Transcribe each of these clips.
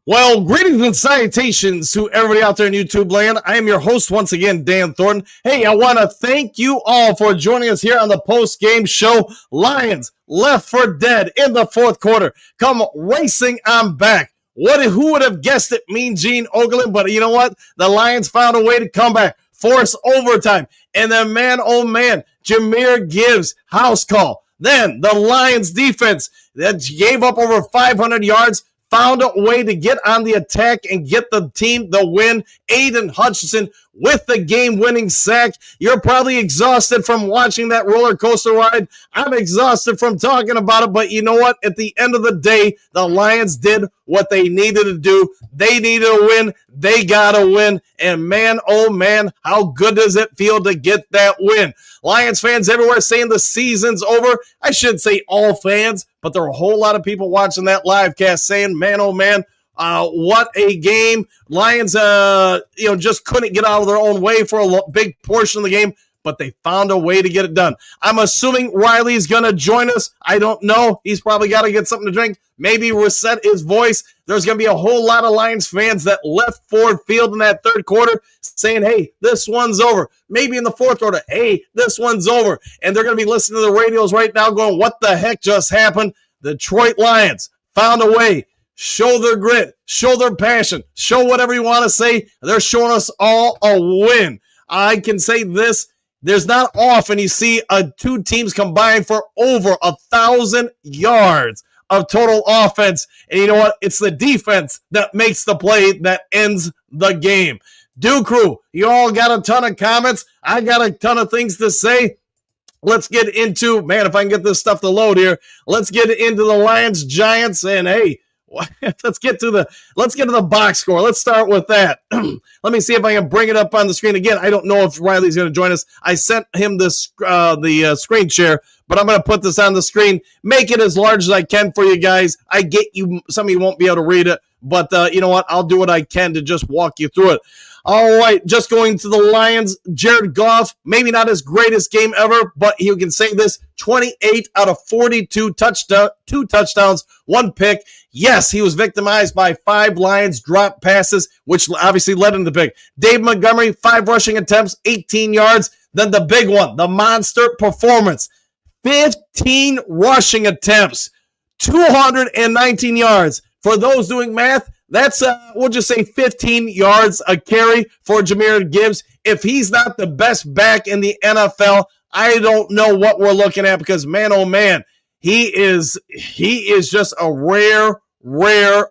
Well, greetings and salutations to everybody out there in YouTube land. I am your host once again, Dan Thornton. Hey, I want to thank you all for joining us here on the post-game show. Lions left for dead in the fourth quarter. Come racing on back. Who would have guessed it, Mean Gene Okerlund? But you know what? The Lions found a way to come back, force overtime. And then, man, oh man, Jahmyr Gibbs, house call. Then the Lions defense that gave up over 500 yards, found a way to get on the attack and get the team the win. Aiden Hutchinson with the game-winning sack. You're probably exhausted from watching that roller coaster ride. I'm exhausted from talking about it, but you know what? At the end of the day, the Lions did what they needed to do. They needed a win. They got a win. And man, oh man, how good does it feel to get that win? Lions fans everywhere saying the season's over. I shouldn't say all fans, but there are a whole lot of people watching that live cast saying, man, oh man, what a game. Lions, just couldn't get out of their own way for a big portion of the game, but they found a way to get it done. I'm assuming Riley's going to join us. I don't know. He's probably got to get something to drink. Maybe reset his voice. There's going to be a whole lot of Lions fans that left Ford Field in that third quarter saying, hey, this one's over. Maybe in the fourth quarter, hey, this one's over. And they're going to be listening to the radios right now going, what the heck just happened? The Detroit Lions found a way. Show their grit, show their passion, show whatever you want to say. They're showing us all a win. I can say this, there's not often you see two teams combined for over 1,000 yards of total offense. And you know what? It's the defense that makes the play that ends the game. Dew Crew, you all got a ton of comments. I got a ton of things to say. Let's get into, man, if I can get this stuff to load here, let's get into the Lions, Giants, and hey, let's get to the box score. Let's start with that. Let me see if I can bring it up on the screen again. I don't know if Riley's going to join us. I sent him the screen share, but I'm going to put this on the screen. Make it as large as I can for you guys. I get you. Some of you won't be able to read it, but you know what? I'll do what I can to just walk you through it. All right, just going to the Lions. Jared Goff, maybe not his greatest game ever, but you can say this, 28 out of 42 two touchdowns, one pick. Yes, he was victimized by 5 Lions drop passes, which obviously led him to the pick. Dave Montgomery, 5 rushing attempts, 18 yards. Then the big one, the monster performance, 15 rushing attempts, 219 yards. For those doing math, that's, we'll just say 15 yards a carry for Jahmyr Gibbs. If he's not the best back in the NFL, I don't know what we're looking at because, man, oh, man, he is just a rare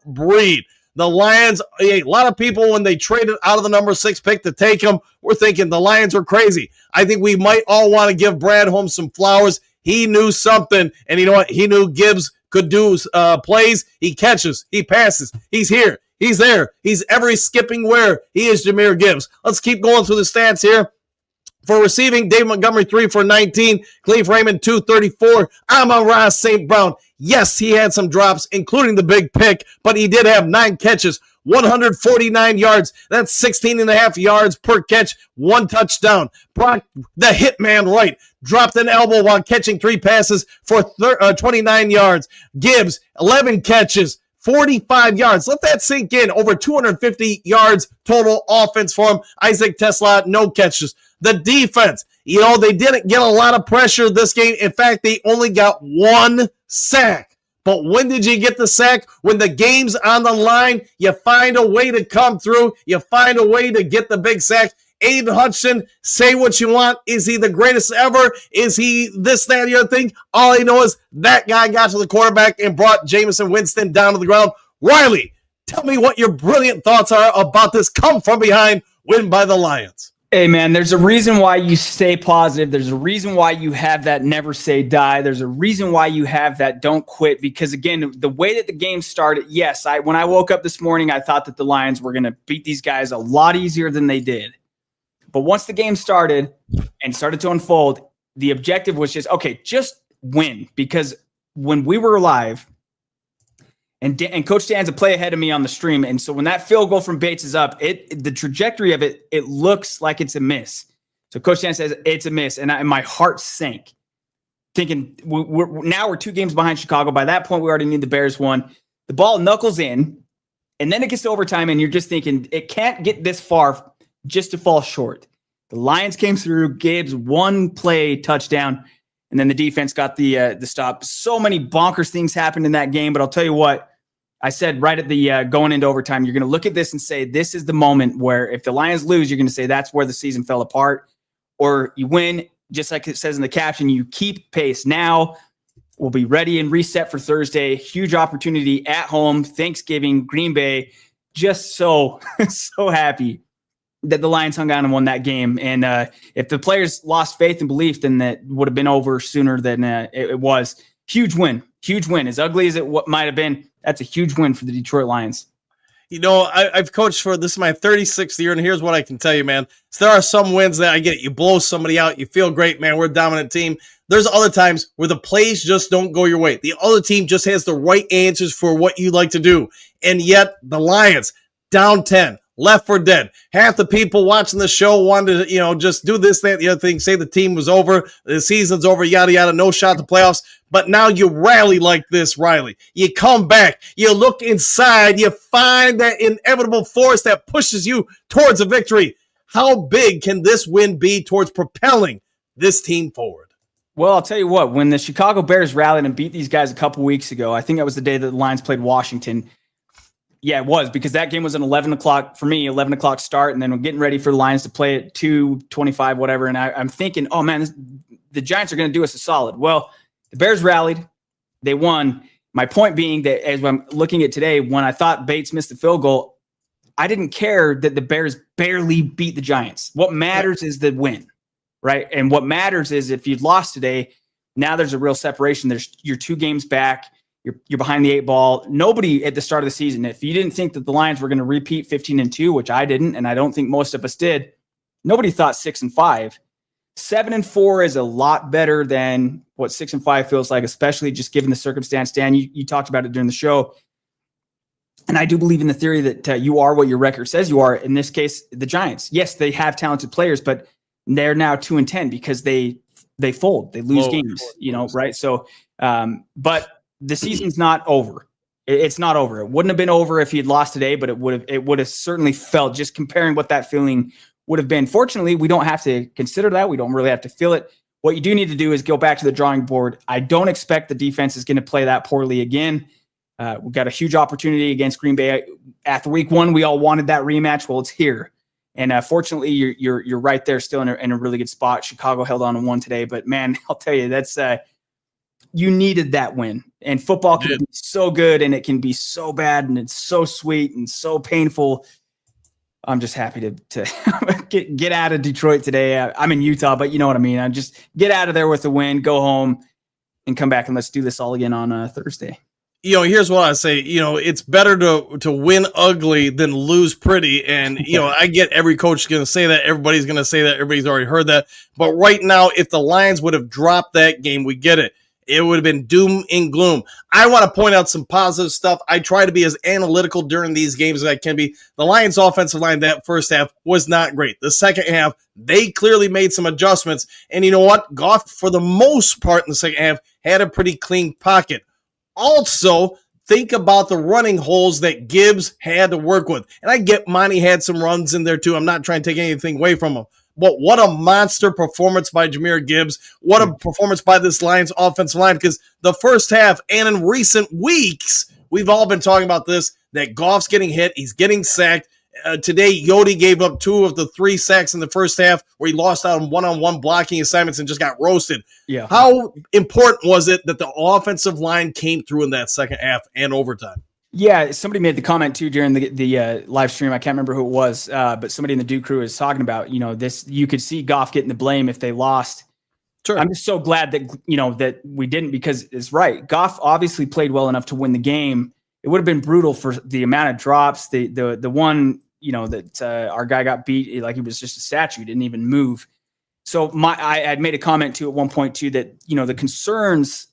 breed. The Lions, a lot of people, when they traded out of the number 6 pick to take him, were thinking the Lions were crazy. I think we might all want to give Brad Holmes some flowers. He knew something, and you know what? He knew Gibbs could do plays. He catches. He passes. He's here. He's there. He's every skipping where. He is Jahmyr Gibbs. Let's keep going through the stats here. For receiving, Dave Montgomery, 3 for 19. Cleve Raymond, 234. Amon-Ra St. Brown. Yes, he had some drops, including the big pick, but he did have 9 catches, 149 yards. That's 16 and a half yards per catch, 1 touchdown. Brock, the hitman, right, dropped an elbow while catching 3 passes for 29 yards. Gibbs, 11 catches, 45 yards. Let that sink in. Over 250 yards total offense for him. Isaac Tesla, no catches. The defense, they didn't get a lot of pressure this game. In fact, they only got 1 sack. But when did you get the sack? When the game's on the line, you find a way to come through. You find a way to get the big sack. Aiden Hutchinson, say what you want. Is he the greatest ever? Is he this, that, the other thing? All I know is that guy got to the quarterback and brought Jameson Winston down to the ground. Riley, tell me what your brilliant thoughts are about this come from behind win by the Lions. Hey, man, there's a reason why you stay positive. There's a reason why you have that never say die. There's a reason why you have that don't quit. Because, again, the way that the game started, yes, when I woke up this morning, I thought that the Lions were going to beat these guys a lot easier than they did. But once the game started and started to unfold, the objective was just win. Because when we were live, and Coach Dan's a play ahead of me on the stream. And so when that field goal from Bates is up, the trajectory of it looks like it's a miss. So Coach Dan says it's a miss. And my heart sank, thinking we're 2 games behind Chicago. By that point, we already knew the Bears won. The ball knuckles in, And then it gets to overtime, and you're just thinking it can't get this far just to fall short. The Lions came through, Gibbs one play touchdown, and then the defense got the stop. So many bonkers things happened in that game, but I'll tell you what, I said right at the going into overtime, you're going to look at this and say, this is the moment where if the Lions lose, you're going to say that's where the season fell apart. Or you win, just like it says in the caption, you keep pace. Now we'll be ready and reset for Thursday. Huge opportunity at home, Thanksgiving, Green Bay. Just so happy that the Lions hung on and won that game. And if the players lost faith and belief, then that would have been over sooner than it was. Huge win. As ugly as it might have been, that's a huge win for the Detroit Lions. You know, I've coached for this is my 36th year, and here's what I can tell you, man. So there are some wins that I get. You blow somebody out, you feel great, man. We're a dominant team. There's other times where the plays just don't go your way. The other team just has the right answers for what you like to do. And yet the Lions, down 10, left for dead. Half the people watching the show wanted to, just do this, that, the other thing, say the team was over, the season's over, yada, yada, no shot at the playoffs. But now you rally like this, Riley. You come back, you look inside, you find that inevitable force that pushes you towards a victory. How big can this win be towards propelling this team forward? Well, I'll tell you what, when the Chicago Bears rallied and beat these guys a couple weeks ago, I think that was the day that the Lions played Washington. Yeah, it was, because that game was an 11 o'clock start, and then we're getting ready for the Lions to play at 2:25, whatever. And I'm thinking, oh man, the Giants are going to do us a solid. Well, the Bears rallied, they won. My point being that as I'm looking at today, when I thought Bates missed the field goal, I didn't care that the Bears barely beat the Giants. What matters is the win, right? And what matters is if you'd lost today, now there's a real separation. You're 2 games back. You're behind the 8 ball. Nobody at the start of the season, if you didn't think that the Lions were going to repeat 15-2, which I didn't, and I don't think most of us did, nobody thought 6-5. 7-4 is a lot better than what 6-5 feels like, especially just given the circumstance. Dan, you talked about it during the show. And I do believe in the theory that you are what your record says you are. In this case, the Giants. Yes, they have talented players, but they're now 2-10 because they fold. They lose games, right? So, but the season's not over. It's not over. It wouldn't have been over if he'd lost today, but it would have certainly felt, just comparing what that feeling would have been. Fortunately, we don't have to consider that. We don't really have to feel it. What you do need to do is go back to the drawing board. I don't expect the defense is going to play that poorly again. We've got a huge opportunity against Green Bay after week 1. We all wanted that rematch. Well, it's here. And fortunately, you're right there still in a really good spot. Chicago held on and won today. But, man, I'll tell you, that's you needed that win. And football can be so good, and it can be so bad, and it's so sweet and so painful. I'm just happy to get out of Detroit today. I'm in Utah, but you know what I mean. I just get out of there with a win, go home, and come back, and let's do this all again on Thursday. Here's what I say. It's better to win ugly than lose pretty. And, I get every coach is going to say that. Everybody's going to say that. Everybody's already heard that. But right now, if the Lions would have dropped that game, we get it. It would have been doom and gloom. I want to point out some positive stuff. I try to be as analytical during these games as I can be. The Lions' offensive line that first half was not great. The second half, they clearly made some adjustments. And you know what? Goff, for the most part in the second half, had a pretty clean pocket. Also, think about the running holes that Gibbs had to work with. And I get Monty had some runs in there too. I'm not trying to take anything away from him. But what a monster performance by Jahmyr Gibbs. What a performance by this Lions offensive line. Because the first half and in recent weeks, we've all been talking about this, that Goff's getting hit. He's getting sacked. Today, Yodi gave up 2 of the 3 sacks in the first half where he lost out on one-on-one blocking assignments and just got roasted. Yeah. How important was it that the offensive line came through in that second half and overtime? Yeah, somebody made the comment too during the live stream. I can't remember who it was, but somebody in the Duke crew is talking about, this. You could see Goff getting the blame if they lost. Sure. I'm just so glad that that we didn't, because it's right. Goff obviously played well enough to win the game. It would have been brutal for the amount of drops. The one that our guy got beat like he was just a statue, didn't even move. So I had made a comment too at one point too that the concerns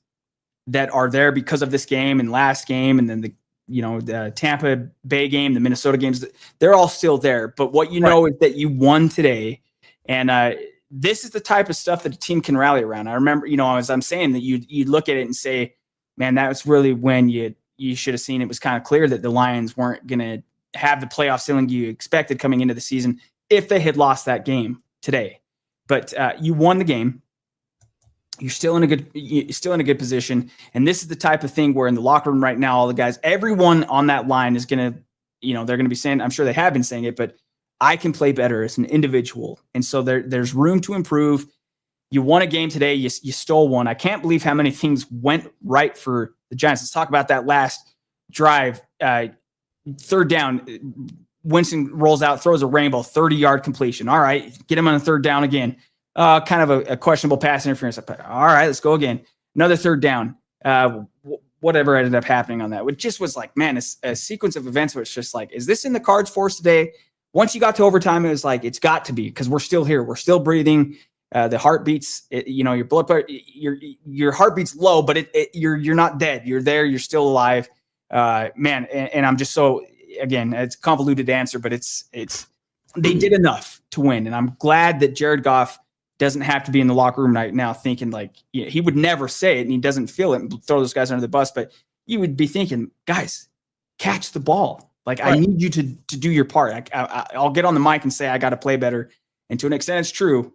that are there because of this game and last game, and then the Tampa Bay game, the Minnesota games, they're all still there. But what is that you won today. And this is the type of stuff that a team can rally around. I remember, as I'm saying, that you look at it and say, man, that was really when you you should have seen it was kind of clear that the Lions weren't going to have the playoff ceiling you expected coming into the season if they had lost that game today. But you won the game. You're still in a good position. And this is the type of thing where in the locker room right now, all the guys, everyone on that line is going to, they're going to be saying, I'm sure they have been saying it, but I can play better as an individual. And so there's room to improve. You won a game today. You stole one. I can't believe how many things went right for the Giants. Let's talk about that last drive. Third down, Winston rolls out, throws a rainbow, 30-yard completion. All right, get him on a third down again. Kind of a questionable pass interference. All right, let's go again. Another third down. Whatever ended up happening on that. It just was like, man, a sequence of events where it's just like, is this in the cards for us today? Once you got to overtime, it was like, it's got to be, because we're still here. We're still breathing. The heartbeats, your blood pressure, your heartbeat's low, but you're not dead. You're there. You're still alive, man. And I'm just so, again, it's a convoluted answer, but it's they did enough to win, and I'm glad that Jared Goff doesn't have to be in the locker room right now thinking like he would never say it, and he doesn't feel it and throw those guys under the bus. But you would be thinking, guys, catch the ball. Like right. I need you to do your part. I'll get on the mic and say I got to play better, and to an extent, it's true.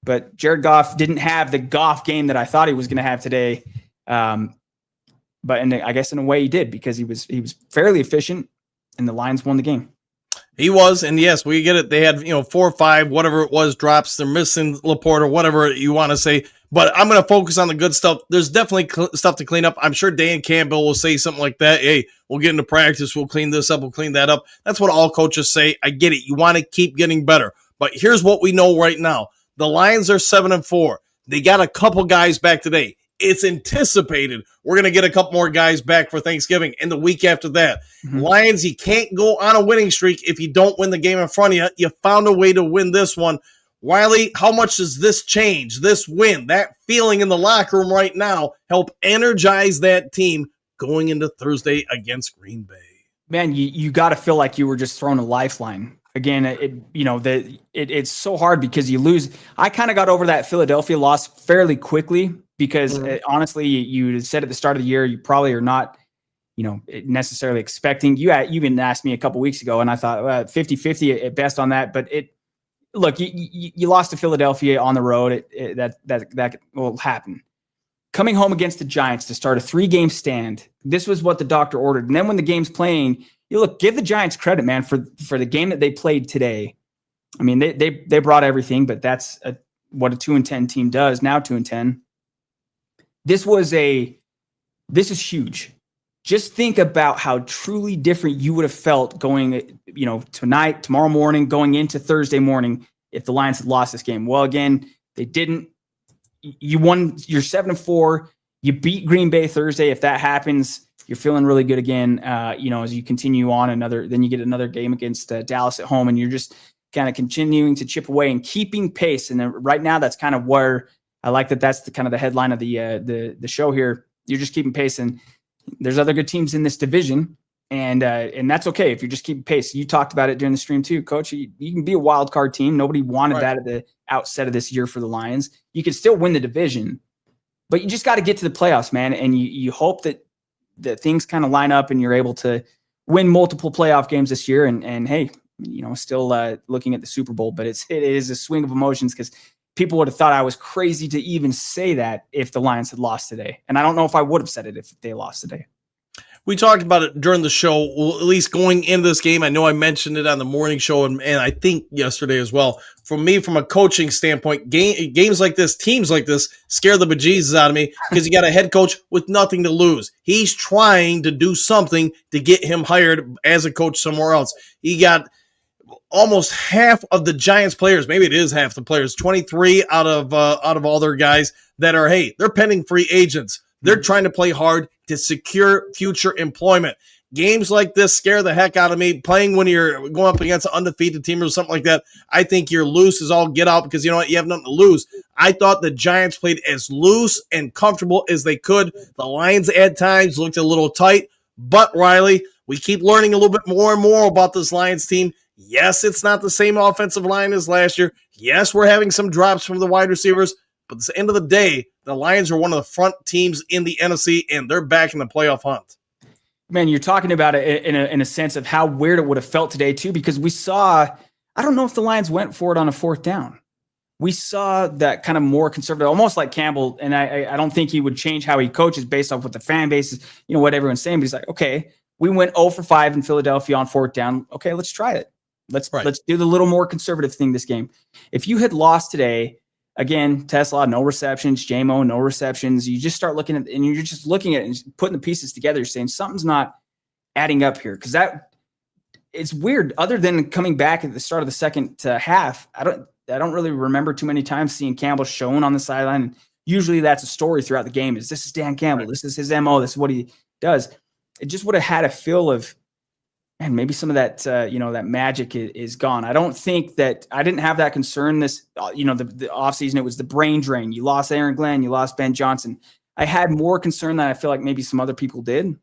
But Jared Goff didn't have the Goff game that I thought he was going to have today. But I guess in a way he did, because he was fairly efficient, and the Lions won the game. He was, and yes, we get it. They had 4 or 5, whatever it was, drops. They're missing Laporte or whatever you want to say. But I'm going to focus on the good stuff. There's definitely stuff to clean up. I'm sure Dan Campbell will say something like that. Hey, we'll get into practice. We'll clean this up. We'll clean that up. That's what all coaches say. I get it. You want to keep getting better. But here's what we know right now. The Lions are 7-4. They got a couple guys back today. It's anticipated we're going to get a couple more guys back for Thanksgiving and the week after that. Mm-hmm. Lions, you can't go on a winning streak if you don't win the game in front of you. You found a way to win this one. Wiley, how much does this change, this win, that feeling in the locker room right now help energize that team going into Thursday against Green Bay? Man, you got to feel like you were just thrown a lifeline. Again, it's so hard because you lose. I kind of got over that Philadelphia loss fairly quickly because honestly, you said at the start of the year, you probably are not, necessarily expecting. You even asked me a couple weeks ago, and I thought 50-50 at best on that. But look, you lost to Philadelphia on the road. That will happen. Coming home against the Giants to start a 3-game stand. This was what the doctor ordered. And then when the game's playing, give the Giants credit, man, for the game that they played today. I mean, they brought everything, but that's what a 2-10 team does. Now 2-10. This is huge. Just think about how truly different you would have felt going, tonight, tomorrow morning, going into Thursday morning if the Lions had lost this game. Well, again, they didn't. You won. You're 7-4. You beat Green Bay Thursday. If that happens, you're feeling really good again. As you continue on then you get another game against Dallas at home, and you're just kind of continuing to chip away and keeping pace. And then right now, that's kind of where I like that. That's the kind of the headline of the show here. You're just keeping pace, and there's other good teams in this division, and that's okay if you're just keeping pace. You talked about it during the stream too, Coach. You can be a wild card team. Nobody wanted that at the outset of this year for the Lions. You can still win the division, but you just got to get to the playoffs, man. And you hope that things kind of line up and you're able to win multiple playoff games this year. And hey, still looking at the Super Bowl, but it is a swing of emotions because people would have thought I was crazy to even say that if the Lions had lost today. And I don't know if I would have said it if they lost today. We talked about it during the show, at least going into this game. I know I mentioned it on the morning show and I think yesterday as well. For me, from a coaching standpoint, games like this, teams like this scare the bejesus out of me because you got a head coach with nothing to lose. He's trying to do something to get him hired as a coach somewhere else. He got almost half of the Giants players, maybe it is half the players, 23 out of all their guys that are, they're pending free agents. They're trying to play hard to secure future employment. Games like this scare the heck out of me. Playing when you're going up against an undefeated team or something like that, I think you're loose as all get out because you know what? You have nothing to lose. I thought the Giants played as loose and comfortable as they could. The Lions at times looked a little tight, but Riley, we keep learning a little bit more and more about this Lions team. Yes, it's not the same offensive line as last year. Yes, we're having some drops from the wide receivers, but at the end of the day, the Lions are one of the front teams in the NFC, and they're back in the playoff hunt. Man, you're talking about it in a sense of how weird it would have felt today too, because we saw, I don't know if the Lions went for it on a fourth down. We saw that kind of more conservative, almost like Campbell. And I don't think he would change how he coaches based off what the fan base is, what everyone's saying. But he's like, okay, we went 0 for 5 in Philadelphia on fourth down. Okay, let's try it. Let's do the little more conservative thing this game. If you had lost today, again, Tesla, no receptions, JMO, no receptions. You just start looking at, and you're just looking at it and putting the pieces together. You're saying something's not adding up here, because it's weird. Other than coming back at the start of the second half, I don't really remember too many times seeing Campbell shown on the sideline. Usually that's a story throughout the game. This is Dan Campbell. Right. This is his MO. This is what he does. It just would have had a feel of, and maybe some of that, that magic is gone. I don't think that I didn't have that concern the offseason. It was the brain drain. You lost Aaron Glenn. You lost Ben Johnson. I had more concern than I feel like maybe some other people did.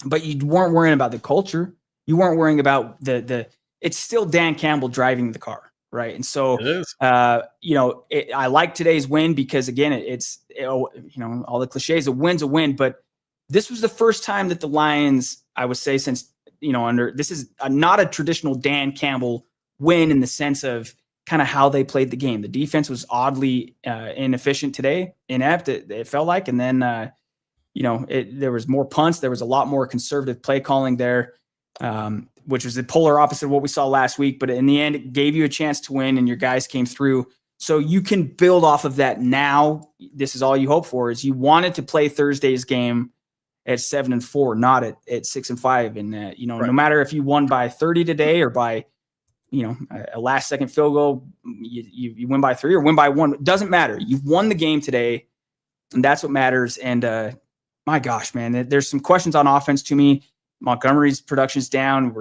But you weren't worrying about the culture. You weren't worrying about it's still Dan Campbell driving the car. Right. And so, I like today's win because, again, it's all the cliches, a win's a win. But this was the first time that the Lions, I would say, since, this is not a traditional Dan Campbell win in the sense of kind of how they played the game. The defense was oddly inefficient today, inept, it felt like. And then, there was more punts. There was a lot more conservative play calling there. Which was the polar opposite of what we saw last week. But in the end, it gave you a chance to win, and your guys came through. So you can build off of that now. This is all you hope for, is you wanted to play Thursday's game at 7-4, not at 6-5. And, right. No matter if you won by 30 today or by, a last-second field goal, you win by 3 or win by 1. It doesn't matter. You've won the game today, and that's what matters. And, my gosh, man, there's some questions on offense to me. Montgomery's production's down.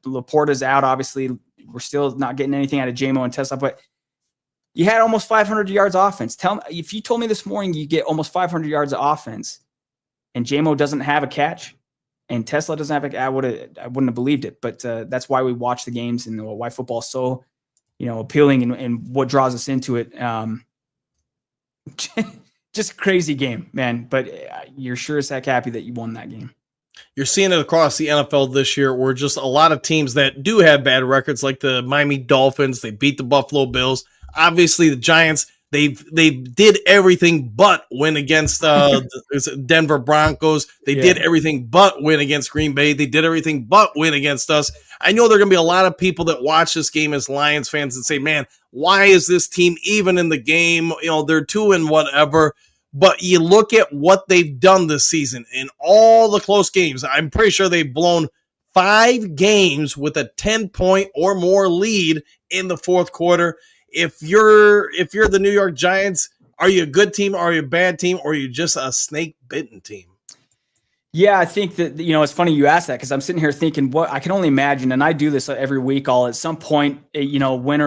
Laporta's out. Obviously, we're still not getting anything out of JMO and Tesla, but you had almost 500 yards offense. If you told me this morning you get almost 500 yards of offense and JMO doesn't have a catch and Tesla doesn't have a, I wouldn't have believed it. But that's why we watch the games and why football is so, appealing and what draws us into it. Just a crazy game, man. But you're sure as heck happy that you won that game. You're seeing it across the NFL this year, where just a lot of teams that do have bad records, like the Miami Dolphins, they beat the Buffalo Bills. Obviously, the Giants, they did everything but win against Denver Broncos. They did everything but win against Green Bay. They did everything but win against us. I know there are going to be a lot of people that watch this game as Lions fans and say, man, why is this team even in the game? They're 2 whatever. But you look at what they've done this season in all the close games. I'm pretty sure they've blown 5 games with a 10-point or more lead in the fourth quarter. If you're the New York Giants, are you a good team? Are you a bad team? Or are you just a snake-bitten team? Yeah, I think that, it's funny you asked that, because I'm sitting here thinking, what I can only imagine, and I do this every week. I'll at some point, win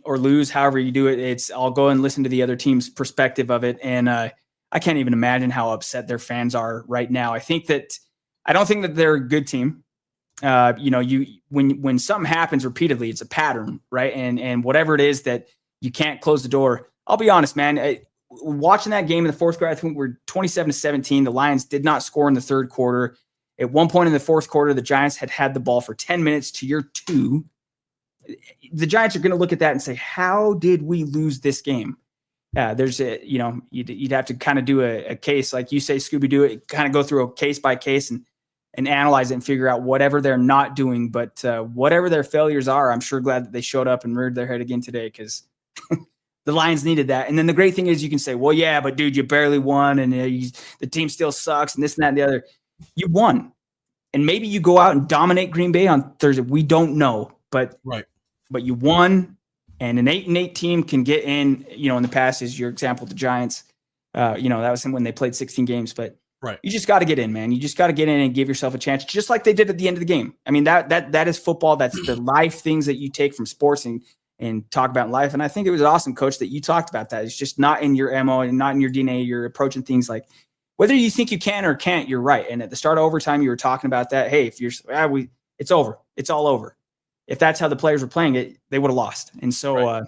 or lose, however you do it, I'll go and listen to the other team's perspective of it, and I can't even imagine how upset their fans are right now. I don't think that they're a good team. When something happens repeatedly, it's a pattern, right? And whatever it is that you can't close the door. I'll be honest, man. Watching that game in the fourth quarter, I think we're 27-17. The Lions did not score in the third quarter. At one point in the fourth quarter, the Giants had the ball for 10 minutes to your 2. The Giants are going to look at that and say, how did we lose this game? There's you'd have to kind of do a case, like you say, Scooby-Doo it, kind of go through a case by case and analyze it and figure out whatever they're not doing. But whatever their failures are, I'm sure glad that they showed up and reared their head again today, because the Lions needed that. And then the great thing is you can say, well, yeah, but dude, you barely won, and the team still sucks, and this and that and the other. You won. And maybe you go out and dominate Green Bay on Thursday. We don't know. But you won, and an 8-8 team can get in, in the past, is your example, the Giants. That was when they played 16 games. But you just got to get in, man. You just got to get in and give yourself a chance, just like they did at the end of the game. I mean, that is football. That's the life things that you take from sports and talk about in life. And I think it was awesome, Coach, that you talked about that. It's just not in your MO and not in your DNA. You're approaching things like, whether you think you can or can't, you're right. And at the start of overtime, you were talking about that. Hey, if it's over, it's all over. If that's how the players were playing it, they would have lost. And so,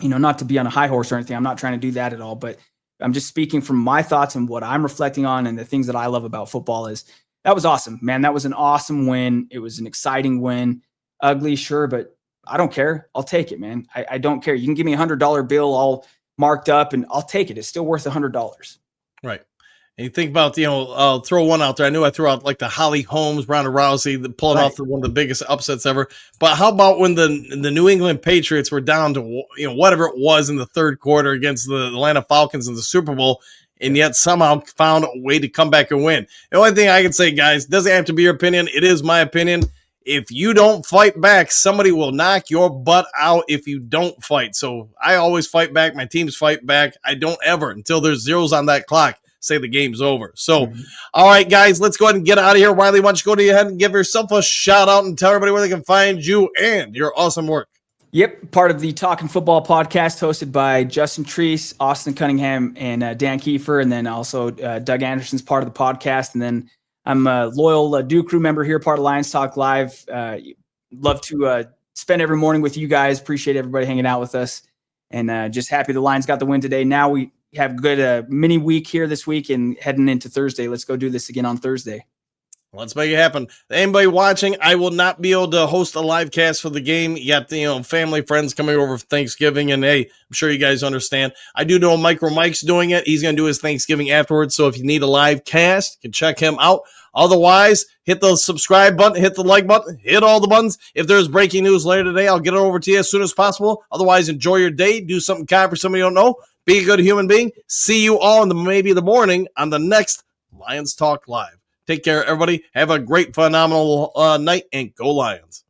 not to be on a high horse or anything, I'm not trying to do that at all. But I'm just speaking from my thoughts and what I'm reflecting on and the things that I love about football is that was awesome, man. That was an awesome win. It was an exciting win. Ugly, sure, but I don't care. I'll take it, man. I don't care. You can give me $100 bill all marked up and I'll take it. It's still worth $100. Right. And you think about, I'll throw one out there. I knew I threw out like the Holly Holmes, Ronda Rousey, pulling off one of the biggest upsets ever. But how about when the New England Patriots were down to, whatever it was in the third quarter against the Atlanta Falcons in the Super Bowl, and yet somehow found a way to come back and win. The only thing I can say, guys, doesn't have to be your opinion. It is my opinion. If you don't fight back, somebody will knock your butt out if you don't fight. So I always fight back. My teams fight back. I don't ever, until there's zeros on that clock, say the game's over. So, all right, guys, let's go ahead and get out of here. Riley, why don't you go ahead and give yourself a shout out and tell everybody where they can find you and your awesome work. Yep, part of the Talking Football podcast hosted by Justin Treese, Austin Cunningham, and Dan Kiefer, and then also Doug Anderson's part of the podcast. And then I'm a loyal Duke crew member here, part of Lions Talk Live. Love to spend every morning with you guys. Appreciate everybody hanging out with us, and just happy the Lions got the win today. Now we have a good mini week here this week and heading into Thursday. Let's go do this again on Thursday. Let's make it happen. Anybody watching, I will not be able to host a live cast for the game. You got, family, friends coming over for Thanksgiving, and hey, I'm sure you guys understand. I do know Micro Mike's doing it. He's going to do his Thanksgiving afterwards, so if you need a live cast, you can check him out. Otherwise, hit the subscribe button, hit the like button, hit all the buttons. If there's breaking news later today, I'll get it over to you as soon as possible. Otherwise, enjoy your day. Do something kind for somebody you don't know. Be a good human being. See you all in maybe the morning on the next Lions Talk Live. Take care, everybody. Have a great, phenomenal night, and go Lions.